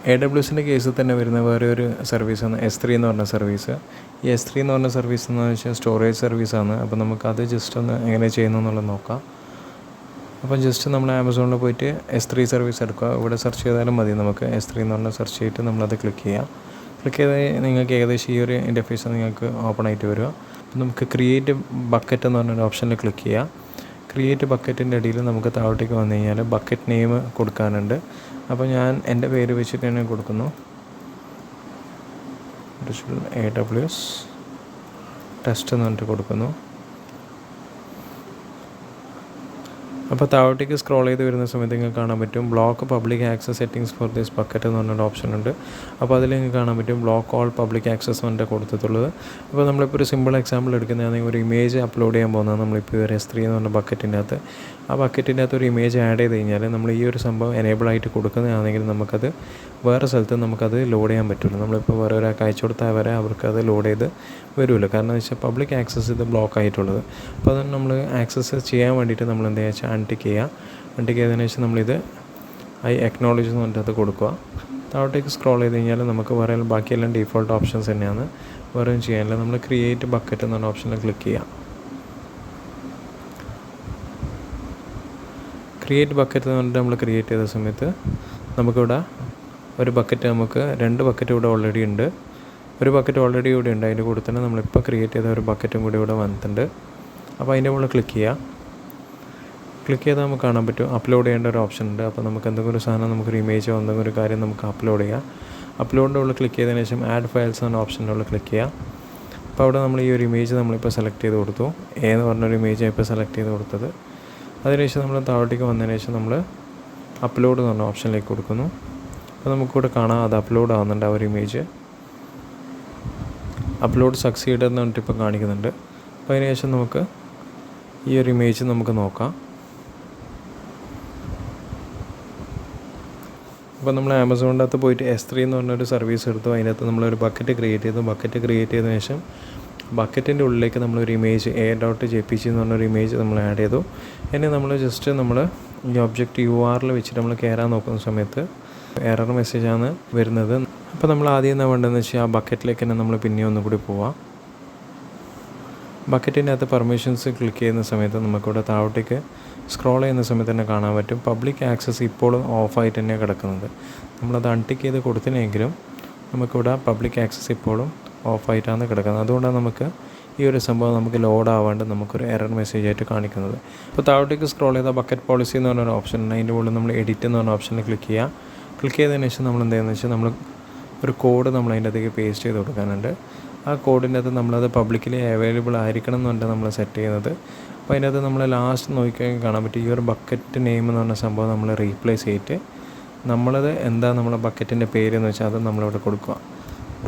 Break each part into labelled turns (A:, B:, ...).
A: AWSൻ്റെ കേസിൽ തന്നെ വരുന്ന വേറെ ഒരു സർവീസാണ് S3 എന്ന് പറഞ്ഞ സർവീസ്. ഈ S3 എന്ന് പറഞ്ഞ സർവീസ് എന്ന് വെച്ചാൽ സ്റ്റോറേജ് സർവീസാണ്. അപ്പോൾ നമുക്കത് ജസ്റ്റ് ഒന്ന് എങ്ങനെ ചെയ്യുന്നു എന്നുള്ളത് നോക്കാം. അപ്പം ജസ്റ്റ് നമ്മൾ ആമസോണിൽ പോയിട്ട് S3 സർവീസ് എടുക്കുക. ഇവിടെ സെർച്ച് ചെയ്താലും മതി. നമുക്ക് S3 എന്ന് പറഞ്ഞാൽ സെർച്ച് ചെയ്തിട്ട് നമ്മളത് ക്ലിക്ക് ചെയ്യാം. ക്ലിക്ക് ചെയ്താൽ നിങ്ങൾക്ക് ഏകദേശം ഈ ഒരു ഇൻ്റർഫേസ് നിങ്ങൾക്ക് ഓപ്പൺ ആയിട്ട് വരിക. അപ്പോൾ നമുക്ക് ക്രിയേറ്റ് ബക്കറ്റ് എന്ന് പറഞ്ഞൊരു ഓപ്ഷനിൽ ക്ലിക്ക് ചെയ്യാം. ക്രിയേറ്റ് ബക്കറ്റിൻ്റെ അടിയിൽ നമുക്ക് താഴോട്ടേക്ക് വന്നു കഴിഞ്ഞാൽ ബക്കറ്റ് നെയിം കൊടുക്കാനുണ്ട്. അപ്പോൾ ഞാൻ എൻ്റെ പേര് വെച്ചിട്ട് തന്നെ കൊടുക്കുന്നു. AWS ടെസ്റ്റ് എന്ന് പറഞ്ഞിട്ട് കൊടുക്കുന്നു. അപ്പോൾ താഴോട്ടേക്ക് സ്ക്രോൾ ചെയ്ത് വരുന്ന സമയത്ത് നിങ്ങൾക്ക് കാണാൻ പറ്റും block public access settings for this bucket എന്ന് പറഞ്ഞൊരു ഓപ്ഷൻ ഉണ്ട്. അപ്പോൾ അതിൽ നിങ്ങൾക്ക് കാണാൻ പറ്റും ബ്ലോക്ക് ഓൾ പബ്ലിക് ആക്സസ് എന്നിട്ട് കൊടുത്തിട്ടുള്ളത്. അപ്പോൾ നമ്മളിപ്പോൾ ഒരു സിമ്പിൾ എക്സാമ്പിൾ എടുക്കുന്നതാണെങ്കിൽ ഒരു ഇമേജ് അപ്ലോഡ് ചെയ്യാൻ പോകുന്നത് നമ്മളിപ്പോൾ ഒരു S3 എന്ന് പറഞ്ഞ ബക്കറ്റിൻ്റെ അകത്ത് ആ ബക്കറ്റിൻ്റെ അകത്ത് ഒരു ഇമേജ് ആഡ് ചെയ്ത് കഴിഞ്ഞാൽ നമ്മൾ ഈ ഒരു സംഭവം എനേബിൾ ആയിട്ട് കൊടുക്കുന്നതാണെങ്കിൽ നമുക്കത് വേറെ സ്ഥലത്ത് നമുക്കത് ലോഡ് ചെയ്യാൻ പറ്റില്ല. നമ്മളിപ്പോൾ വേറെ ഒരാൾക്ക് അയച്ചു കൊടുത്താൽ വരെ അവർക്കത് ലോഡ് ചെയ്ത് വരില്ല. കാരണം എന്ന് വെച്ചാൽ പബ്ലിക് ആക്സസ് ഇത് ബ്ലോക്ക് ആയിട്ടുള്ളത്. അപ്പോൾ അത് നമ്മൾ ആക്സസ് ചെയ്യാൻ വേണ്ടിയിട്ട് നമ്മൾ എന്താ വെച്ചാൽ അൺടിക്ക് ചെയ്യുക. അൺടിക്ക് ചെയ്തതിന് ശേഷം നമ്മളിത് അക്നോളജ് എന്ന് പറഞ്ഞിട്ട് അത് കൊടുക്കുക. താഴോട്ടേക്ക് സ്ക്രോൾ ചെയ്ത് കഴിഞ്ഞാൽ നമുക്ക് വേറെ ബാക്കിയെല്ലാം ഡീഫോൾട്ട് ഓപ്ഷൻസ് തന്നെയാണ്. വേറെ ഒന്നും ചെയ്യാനില്ല. നമ്മൾ ക്രിയേറ്റ് ബക്കറ്റ് എന്ന് പറഞ്ഞ ഓപ്ഷനിൽ ക്ലിക്ക് ചെയ്യാം. ക്രിയേറ്റ് ബക്കറ്റ് എന്ന് പറഞ്ഞിട്ട് നമ്മൾ ക്രിയേറ്റ് ചെയ്ത സമയത്ത് നമുക്കിവിടെ ഒരു ബക്കറ്റ് നമുക്ക് 2 ബക്കറ്റ് ഇവിടെ ഓൾറെഡി ഉണ്ട്. ഒരു ബക്കറ്റ് ഓൾറെഡി ഇവിടെ ഉണ്ട്. അതിൻ്റെ കൂടെ തന്നെ നമ്മളിപ്പോൾ ക്രിയേറ്റ് ചെയ്ത ഒരു ബക്കറ്റും കൂടി ഇവിടെ വന്നിട്ടുണ്ട്. അപ്പോൾ അതിൻ്റെ മുകളിൽ ക്ലിക്ക് ചെയ്യുക. ക്ലിക്ക് ചെയ്താൽ നമുക്ക് കാണാൻ പറ്റും അപ്ലോഡ് ചെയ്യേണ്ട ഒരു ഓപ്ഷൻ ഉണ്ട്. അപ്പോൾ നമുക്ക് എന്തെങ്കിലും ഒരു സാധനം നമുക്കൊരു ഇമേജോ എന്തെങ്കിലും ഒരു കാര്യം നമുക്ക് അപ്ലോഡ് ചെയ്യാം. അപ്ലോഡിൻ്റെ ഉള്ളിൽ ക്ലിക്ക് ചെയ്തതിന് ശേഷം ആഡ് ഫയൽസ് എന്ന ഓപ്ഷൻ്റെ ഉള്ളിൽ ക്ലിക്ക് ചെയ്യാം. അപ്പോൾ അവിടെ നമ്മൾ ഈ ഒരു ഇമേജ് നമ്മളിപ്പോൾ സെലക്ട് ചെയ്ത് കൊടുത്തു. എന്ന് പറഞ്ഞൊരു ഇമേജ് ഇപ്പോൾ സെലക്ട് ചെയ്ത് കൊടുത്തത്. അതിനുശേഷം നമ്മൾ താഴോട്ടേക്ക് വന്നതിന് ശേഷം നമ്മൾ അപ്ലോഡ് എന്ന് പറഞ്ഞ ഓപ്ഷനിലേക്ക് കൊടുക്കുന്നു. അപ്പോൾ നമുക്കിവിടെ കാണാം അത് അപ്ലോഡ് ആവുന്നുണ്ട്. ആ ഒരു ഇമേജ് അപ്ലോഡ് സക്സീഡ് എന്ന് പറഞ്ഞിട്ട് ഇപ്പോൾ കാണിക്കുന്നുണ്ട്. അപ്പോൾ അതിനുശേഷം നമുക്ക് ഈ ഒരു ഇമേജ് നമുക്ക് നോക്കാം. അപ്പോൾ നമ്മൾ ആമസോണിൻ്റെ അകത്ത് പോയിട്ട് S3 എന്ന് പറഞ്ഞൊരു സർവീസ് എടുത്തു. അതിനകത്ത് നമ്മളൊരു ബക്കറ്റ് ക്രിയേറ്റ് ചെയ്തു. ബക്കറ്റ് ക്രിയേറ്റ് ചെയ്തതിന് ശേഷം ബക്കറ്റിൻ്റെ ഉള്ളിലേക്ക് നമ്മളൊരു ഇമേജ് a.jpg എന്ന് പറഞ്ഞൊരു ഇമേജ് നമ്മൾ ആഡ് ചെയ്തു. ഇനി നമ്മൾ ജസ്റ്റ് നമ്മൾ ഈ ഒബ്ജക്റ്റ് URL വെച്ചിട്ട് നമ്മൾ കയറാൻ നോക്കുന്ന സമയത്ത് എറർ മെസ്സേജാണ് വരുന്നത്. അപ്പോൾ നമ്മൾ ആദ്യം എന്താ വേണ്ടതെന്ന് വെച്ചാൽ ആ ബക്കറ്റിലേക്ക് തന്നെ നമ്മൾ പിന്നെ ഒന്നും കൂടി പോവാം. ബക്കറ്റിൻ്റെ അകത്ത് പെർമിഷൻസ് ക്ലിക്ക് ചെയ്യുന്ന സമയത്ത് നമുക്കിവിടെ താഴോട്ടേക്ക് സ്ക്രോൾ ചെയ്യുന്ന സമയത്ത് തന്നെ കാണാൻ പറ്റും പബ്ലിക് ആക്സസ് ഇപ്പോഴും ഓഫായിട്ട് തന്നെ കിടക്കുന്നത്. നമ്മളത് അൺടിക്ക് ചെയ്ത് കൊടുത്തിനെങ്കിലും നമുക്കിവിടെ പബ്ലിക് ആക്സസ് ഇപ്പോഴും ഓഫായിട്ടാണ് കിടക്കുന്നത്. അതുകൊണ്ടാണ് നമുക്ക് ഈ ഒരു സംഭവം നമുക്ക് ലോഡ് ആവാണ്ട് നമുക്കൊരു എറർ മെസ്സേജ് ആയിട്ട് കാണിക്കുന്നത്. അപ്പോൾ താഴോട്ടേക്ക് സ്ക്രോൾ ചെയ്താൽ ബക്കറ്റ് പോളിസി എന്ന് പറഞ്ഞൊരു ഓപ്ഷൻ ഉണ്ട്. അതിൻ്റെ മുകളിൽ നമ്മൾ എഡിറ്റ് എന്ന് പറഞ്ഞ ഓപ്ഷനിൽ ക്ലിക്ക് ചെയ്യുക. ക്ലിക്ക് ചെയ്തതിന് ശേഷം നമ്മൾ എന്താണെന്ന് വെച്ചാൽ നമ്മൾ ഒരു കോഡ് നമ്മൾ അതിൻ്റെ അകത്തേക്ക് പേസ്റ്റ് ചെയ്ത് കൊടുക്കാനുണ്ട്. ആ കോഡിൻ്റെ അകത്ത് നമ്മളത് പബ്ലിക്കലി അവൈലബിൾ ആയിരിക്കണം എന്ന് പറഞ്ഞിട്ട് നമ്മൾ സെറ്റ് ചെയ്യുന്നത്. അപ്പോൾ അതിനകത്ത് നമ്മൾ ലാസ്റ്റ് നോക്കിക്കഴിഞ്ഞാൽ കാണാൻ പറ്റും ഈ ഒരു ബക്കറ്റ് നെയിം എന്ന് പറഞ്ഞ സംഭവം നമ്മൾ റീപ്ലേസ് ചെയ്തിട്ട് നമ്മളത് എന്താ നമ്മളെ ബക്കറ്റിൻ്റെ പേരെന്ന് വെച്ചാൽ അത് നമ്മളിവിടെ കൊടുക്കുക.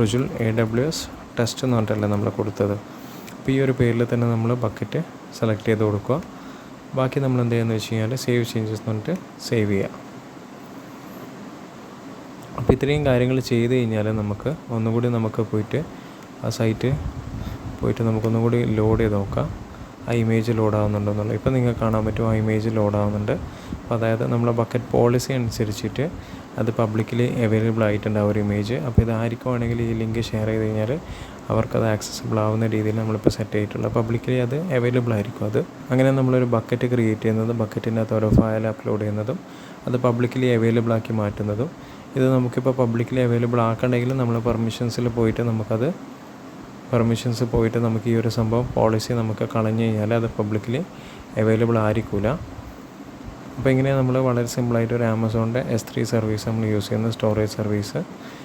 A: റുജുൽ AWS ടെസ്റ്റ് എന്ന് പറഞ്ഞിട്ടല്ലേ നമ്മൾ കൊടുത്തത്. അപ്പോൾ ഈ ഒരു പേരിൽ തന്നെ നമ്മൾ ബക്കറ്റ് സെലക്ട് ചെയ്ത് കൊടുക്കുക. ബാക്കി നമ്മൾ എന്ത് ചെയ്യുന്നത് വെച്ച് കഴിഞ്ഞാൽ സേവ് ചേഞ്ചസ് എന്ന് പറഞ്ഞിട്ട് സേവ് ചെയ്യുക. അപ്പോൾ ഇത്രയും കാര്യങ്ങൾ ചെയ്ത് കഴിഞ്ഞാൽ നമുക്ക് ഒന്നുകൂടി നമുക്ക് പോയിട്ട് ആ സൈറ്റ് പോയിട്ട് നമുക്കൊന്നും കൂടി ലോഡ് ചെയ്ത് നോക്കാം ആ ഇമേജ് ലോഡ് ആവുന്നുണ്ടെന്നുള്ളത്. ഇപ്പോൾ നിങ്ങൾക്ക് കാണാൻ പറ്റും ആ ഇമേജ് ലോഡ് ആവുന്നുണ്ട്. അപ്പോൾ അതായത് നമ്മളെ ബക്കറ്റ് പോളിസി അനുസരിച്ചിട്ട് അത് പബ്ലിക്കലി അവൈലബിൾ ആയിട്ടുണ്ട് ആ ഒരു ഇമേജ്. അപ്പോൾ ഇത് ആർക്കുവാണെങ്കിൽ ഈ ലിങ്ക് ഷെയർ ചെയ്ത് കഴിഞ്ഞാൽ അവർക്കത് ആക്സസിബിൾ ആവുന്ന രീതിയിൽ നമ്മളിപ്പോൾ സെറ്റ് ചെയ്തിട്ടുള്ള പബ്ലിക്കലി അത് അവൈലബിൾ ആയിരിക്കും. അത് അങ്ങനെ നമ്മളൊരു ബക്കറ്റ് ക്രിയേറ്റ് ചെയ്യുന്നതും ബക്കറ്റിൻ്റെ അകത്ത് ഓരോ ഫയൽ അപ്ലോഡ് ചെയ്യുന്നതും അത് പബ്ലിക്കലി അവൈലബിൾ ആക്കി മാറ്റുന്നതും. ഇത് നമുക്കിപ്പോൾ പബ്ലിക്കലി അവൈലബിൾ ആക്കണമെങ്കിൽ നമ്മൾ പെർമിഷൻസിൽ പോയിട്ട് നമുക്ക് ഈ ഒരു സംഭവം പോളിസി നമുക്ക് കളഞ്ഞു കഴിഞ്ഞാൽ അത് പബ്ലിക്കലി അവൈലബിൾ ആയിരിക്കില്ല. അപ്പോൾ ഇങ്ങനെയാണ് നമ്മൾ വളരെ സിമ്പിളായിട്ട് ഒരു ആമസോണിൻ്റെ S3 സർവീസ് നമ്മൾ യൂസ് ചെയ്യുന്ന സ്റ്റോറേജ് സർവീസ്.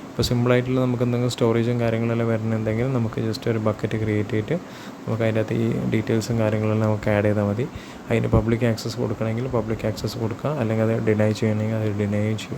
A: ഇപ്പോൾ സിമ്പിളായിട്ടുള്ള നമുക്ക് എന്തെങ്കിലും സ്റ്റോറേജും കാര്യങ്ങളെല്ലാം വരുന്നുണ്ടെങ്കിൽ നമുക്ക് ജസ്റ്റ് ഒരു ബക്കറ്റ് ക്രിയേറ്റ് ചെയ്തിട്ട് നമുക്ക് അതിൻ്റെ അകത്ത് ഈ ഡീറ്റെയിൽസും കാര്യങ്ങളെല്ലാം നമുക്ക് ആഡ് ചെയ്താൽ മതി. അതിന് പബ്ലിക് ആക്സസ് കൊടുക്കണമെങ്കിൽ പബ്ലിക് ആക്സസ് കൊടുക്കുക, അല്ലെങ്കിൽ അത് ഡിനൈ ചെയ്യണമെങ്കിൽ അത് ഡിനൈയും ചെയ്യും.